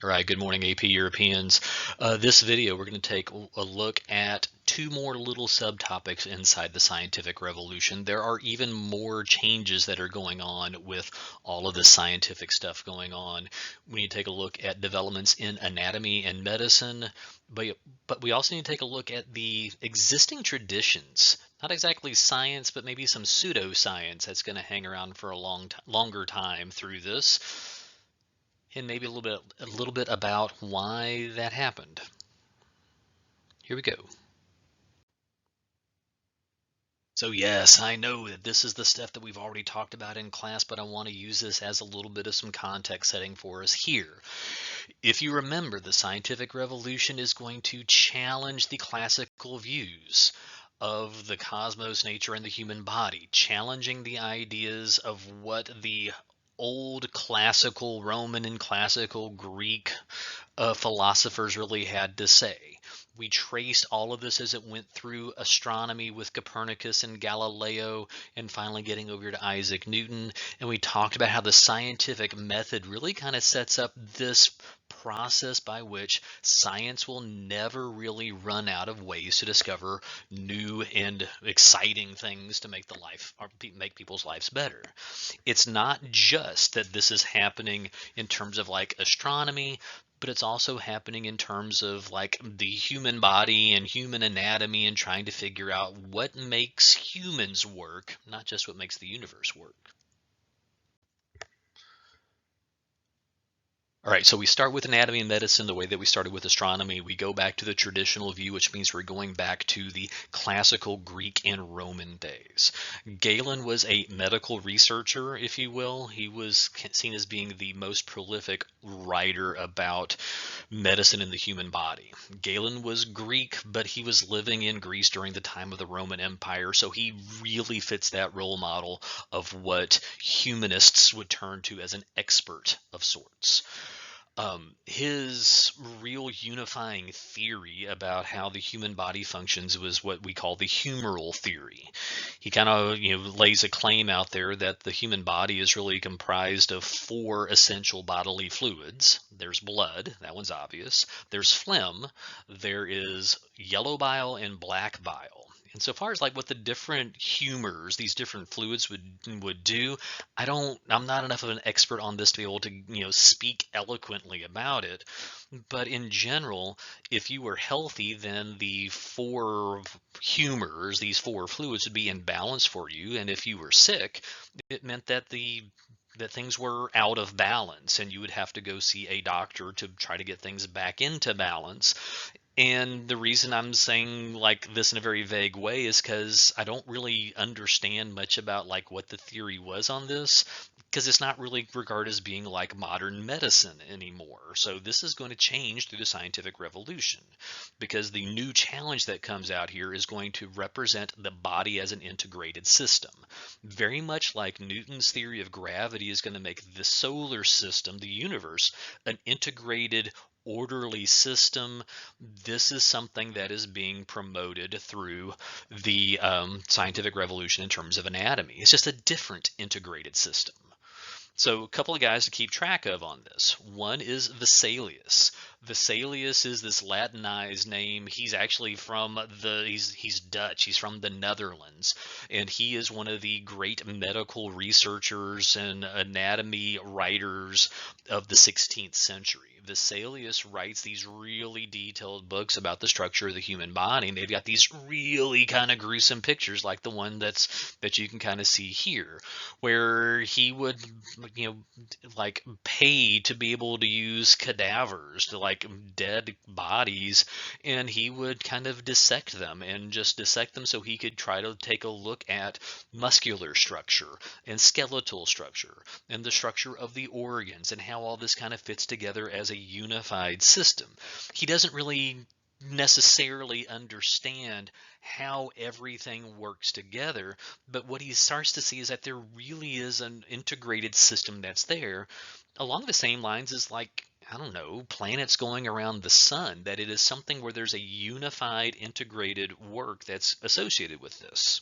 All right, good morning, AP Europeans. This video, we're going to take a look at two more little subtopics inside the scientific revolution. There are even more changes that are going on with all of this scientific stuff going on. We need to take a look at developments in anatomy and medicine, but we also need to take a look at the existing traditions. Not exactly science, but maybe some pseudoscience that's going to hang around for a longer time through this, and maybe a little bit about why that happened. Here we go. So yes, I know that this is the stuff that we've already talked about in class, but I want to use this as a little bit of some context setting for us here. If you remember, the scientific revolution is going to challenge the classical views of the cosmos, nature, and the human body, challenging the ideas of what the old classical Roman and classical Greek philosophers really had to say. We traced all of this as it went through astronomy with Copernicus and Galileo, and finally getting over to Isaac Newton. And we talked about how the scientific method really kind of sets up this process by which science will never really run out of ways to discover new and exciting things to make the life or make people's lives better. It's not just that this is happening in terms of like astronomy, but it's also happening in terms of like the human body and human anatomy and trying to figure out what makes humans work, not just what makes the universe work. All right, so we start with anatomy and medicine the way that we started with astronomy. We go back to the traditional view, which means we're going back to the classical Greek and Roman days. Galen was a medical researcher, if you will. He was seen as being the most prolific writer about medicine in the human body. Galen was Greek, but he was living in Greece during the time of the Roman Empire, so he really fits that role model of what humanists would turn to as an expert of sorts. His real unifying theory about how the human body functions was what we call the humoral theory. He kind of, lays a claim out there that the human body is really comprised of four essential bodily fluids. There's blood, that one's obvious. There's phlegm, there is yellow bile and black bile. And so far as like what the different humors, these different fluids would do, I'm not enough of an expert on this to be able to, speak eloquently about it. But in general, if you were healthy, then the four humors, these four fluids would be in balance for you. And if you were sick, it meant that things were out of balance and you would have to go see a doctor to try to get things back into balance. And the reason I'm saying like this in a very vague way is because I don't really understand much about like what the theory was on this, because it's not really regarded as being like modern medicine anymore. So this is going to change through the scientific revolution, because the new challenge that comes out here is going to represent the body as an integrated system. Very much like Newton's theory of gravity is going to make the solar system, the universe, an integrated orderly system. This is something that is being promoted through the scientific revolution in terms of anatomy. It's just a different integrated system. So a couple of guys to keep track of on this. One is Vesalius. Vesalius is this Latinized name. He's actually from he's Dutch. He's from the Netherlands, and he is one of the great medical researchers and anatomy writers of the 16th century. Vesalius writes these really detailed books about the structure of the human body, and they've got these really kind of gruesome pictures like the one that you can kind of see here, where he would, you know like pay to be able to use cadavers, to like dead bodies, and he would kind of dissect them and just dissect them so he could try to take a look at muscular structure and skeletal structure and the structure of the organs and how all this kind of fits together as a unified system. He doesn't really necessarily understand how everything works together, but what he starts to see is that there really is an integrated system that's there, along the same lines as, like, I don't know, planets going around the sun, that it is something where there's a unified integrated work that's associated with this.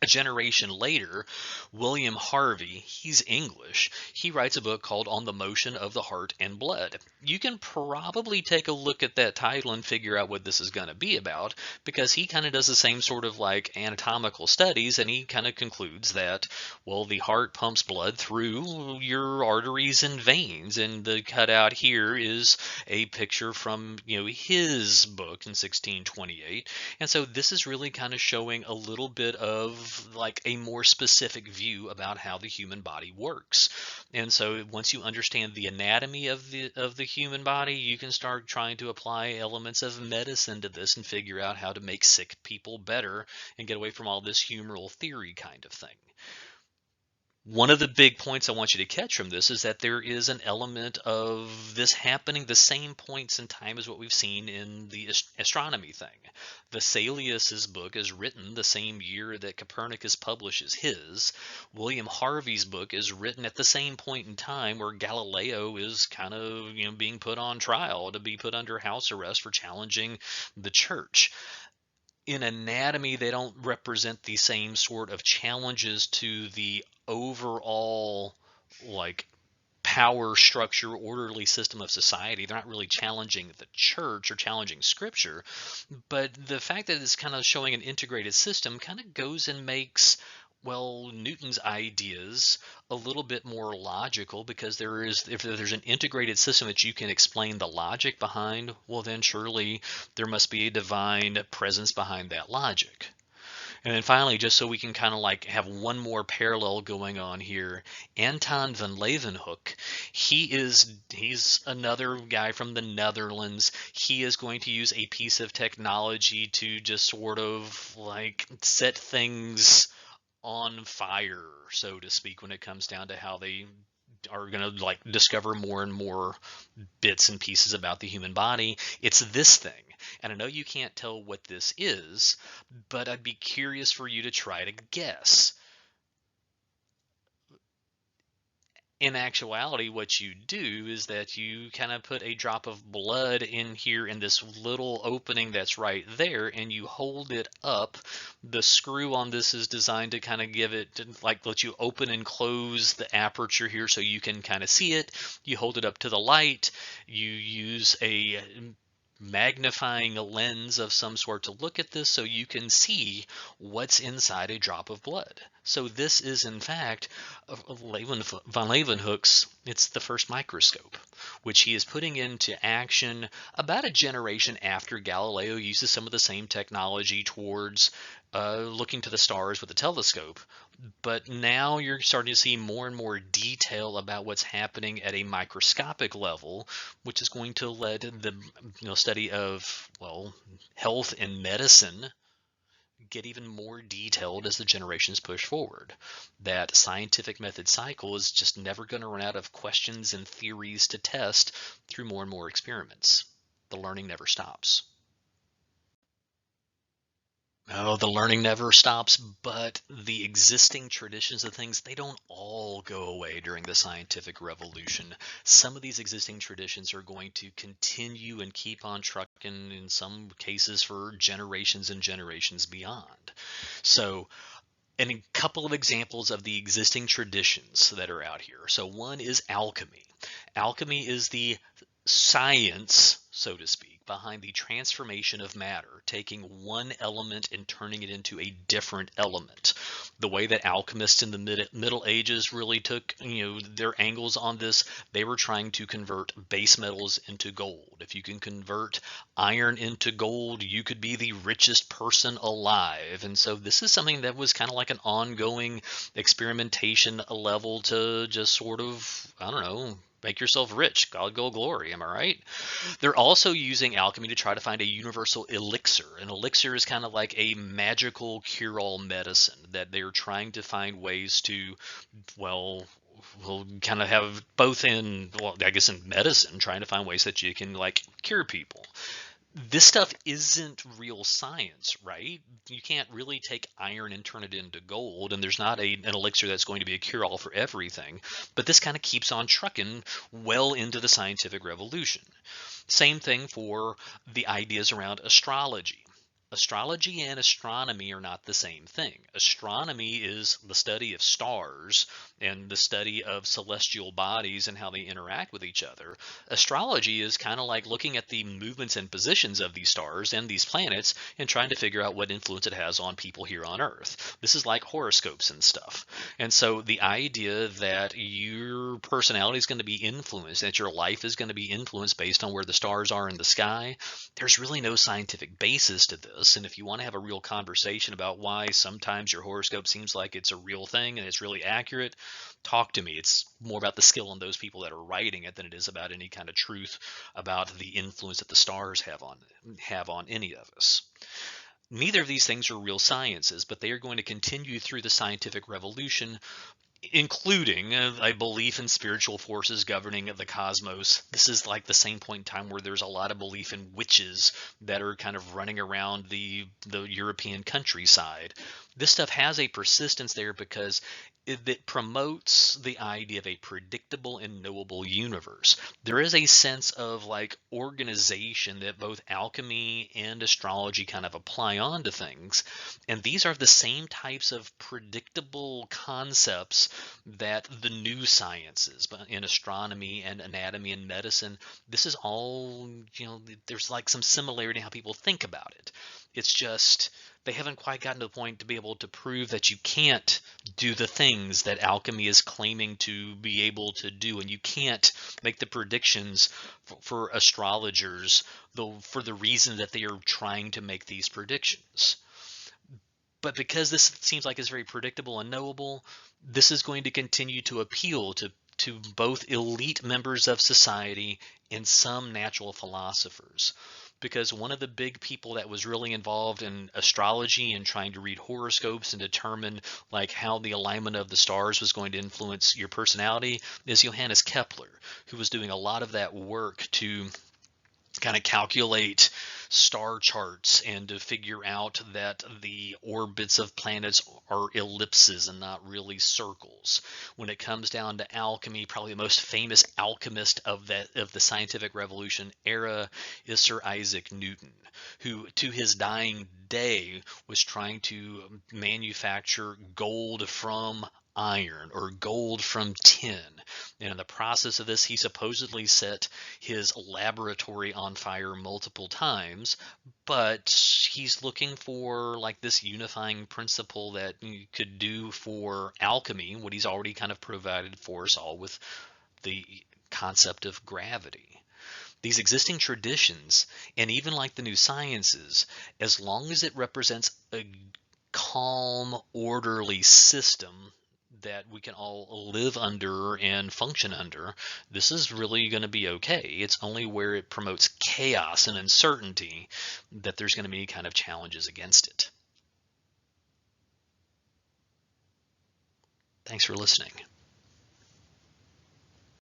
A generation later, William Harvey, he's English, he writes a book called On the Motion of the Heart and Blood. You can probably take a look at that title and figure out what this is going to be about, because he kind of does the same sort of like anatomical studies, and he kind of concludes that, well, the heart pumps blood through your arteries and veins, and the cutout here is a picture from, his book in 1628. And so this is really kind of showing a little bit of like a more specific view about how the human body works. And so once you understand the anatomy of the human body, you can start trying to apply elements of medicine to this and figure out how to make sick people better and get away from all this humoral theory kind of thing. One of the big points I want you to catch from this is that there is an element of this happening the same points in time as what we've seen in the astronomy thing. Vesalius's book is written the same year that Copernicus publishes his. William Harvey's book is written at the same point in time where Galileo is kind of, being put on trial to be put under house arrest for challenging the church. In anatomy, they don't represent the same sort of challenges to the overall like power structure, orderly system of society. They're not really challenging the church or challenging scripture, but the fact that it's kind of showing an integrated system kind of goes and makes, well, Newton's ideas a little bit more logical, because if there's an integrated system that you can explain the logic behind, well, then surely there must be a divine presence behind that logic. And then finally, just so we can kind of like have one more parallel going on here, Anton van Leeuwenhoek, he's another guy from the Netherlands. He is going to use a piece of technology to just sort of like set things on fire, so to speak, when it comes down to how they are going to like discover more and more bits and pieces about the human body. It's this thing. And I know you can't tell what this is, but I'd be curious for you to try to guess. In actuality, what you do is that you kind of put a drop of blood in here in this little opening that's right there, and you hold it up. The screw on this is designed to kind of give it, like let you open and close the aperture here so you can kind of see it. You hold it up to the light. You use a magnifying a lens of some sort to look at this so you can see what's inside a drop of blood. So this is in fact von Leeuwenhoek's, it's the first microscope, which he is putting into action about a generation after Galileo uses some of the same technology towards looking to the stars with a telescope. But now you're starting to see more and more detail about what's happening at a microscopic level, which is going to let the study of, well, health and medicine get even more detailed as the generations push forward. That scientific method cycle is just never going to run out of questions and theories to test through more and more experiments. The learning never stops. Oh, the learning never stops, but the existing traditions of things, they don't all go away during the scientific revolution. Some of these existing traditions are going to continue and keep on trucking, in some cases for generations and generations beyond. So, and a couple of examples of the existing traditions that are out here. So one is alchemy. Alchemy is the science, so to speak, behind the transformation of matter, taking one element and turning it into a different element. The way that alchemists in the Middle Ages really took, their angles on this, they were trying to convert base metals into gold. If you can convert iron into gold, you could be the richest person alive. And so this is something that was kind of like an ongoing experimentation level to just sort of, I don't know, make yourself rich. God go glory. Am I right? They're also using alchemy to try to find a universal elixir. An elixir is kind of like a magical cure-all medicine that they're trying to find ways to, well, we'll kind of have both in, well, I guess in medicine, trying to find ways that you can like cure people. This stuff isn't real science, right? You can't really take iron and turn it into gold, and there's not an elixir that's going to be a cure-all for everything. But this kind of keeps on trucking well into the scientific revolution. Same thing for the ideas around astrology. Astrology and astronomy are not the same thing. Astronomy is the study of stars and the study of celestial bodies and how they interact with each other. Astrology is kind of like looking at the movements and positions of these stars and these planets and trying to figure out what influence it has on people here on Earth. This is like horoscopes and stuff. And so the idea that your personality is going to be influenced, that your life is going to be influenced based on where the stars are in the sky, there's really no scientific basis to this. And if you want to have a real conversation about why sometimes your horoscope seems like it's a real thing and it's really accurate, talk to me. It's more about the skill in those people that are writing it than it is about any kind of truth about the influence that the stars have on any of us. Neither of these things are real sciences, but they are going to continue through the scientific revolution, including a belief in spiritual forces governing the cosmos. This is like the same point in time where there's a lot of belief in witches that are kind of running around the European countryside. This stuff has a persistence there because it promotes the idea of a predictable and knowable universe. There is a sense of like organization that both alchemy and astrology kind of apply onto things. And these are the same types of predictable concepts that the new sciences, but in astronomy and anatomy and medicine, this is all, there's like some similarity in how people think about it. It's just they haven't quite gotten to the point to be able to prove that you can't do the things that alchemy is claiming to be able to do, and you can't make the predictions for astrologers, though, for the reason that they are trying to make these predictions. But because this seems like it's very predictable and knowable, this is going to continue to appeal to both elite members of society and some natural philosophers. Because one of the big people that was really involved in astrology and trying to read horoscopes and determine like how the alignment of the stars was going to influence your personality is Johannes Kepler, who was doing a lot of that work to kind of calculate star charts and to figure out that the orbits of planets are ellipses and not really circles. When it comes down to alchemy, probably the most famous alchemist of the scientific revolution era is Sir Isaac Newton, who to his dying day was trying to manufacture gold from iron or gold from tin. And in the process of this, he supposedly set his laboratory on fire multiple times, but he's looking for like this unifying principle that you could do for alchemy, what he's already kind of provided for us all with the concept of gravity. These existing traditions, and even like the new sciences, as long as it represents a calm, orderly system that we can all live under and function under, this is really going to be okay. It's only where it promotes chaos and uncertainty that there's going to be kind of challenges against it. Thanks for listening.